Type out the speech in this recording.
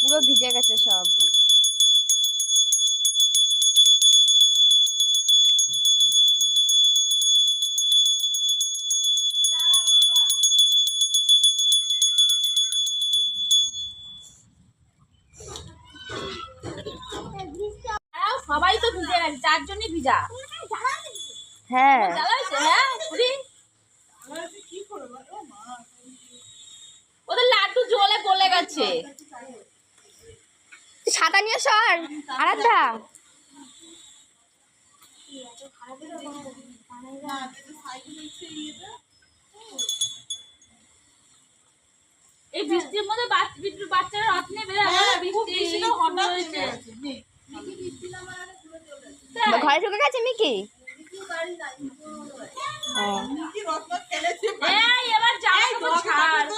পুরো ভিজে গেছে সব। সবাই তো ভিজে গেছে, 4 জনই ভিজা। হ্যাঁ ওদের লাড্ডু জলে গলে গেছে। ছাতা নিয়ে সর আরাধ্যা। এই বৃষ্টির মধ্যে বাচ্চারা রথ নিয়ে বেরোয়। ঘরে ঢুকে গেছে মিকি। এবার যাও ছাড়।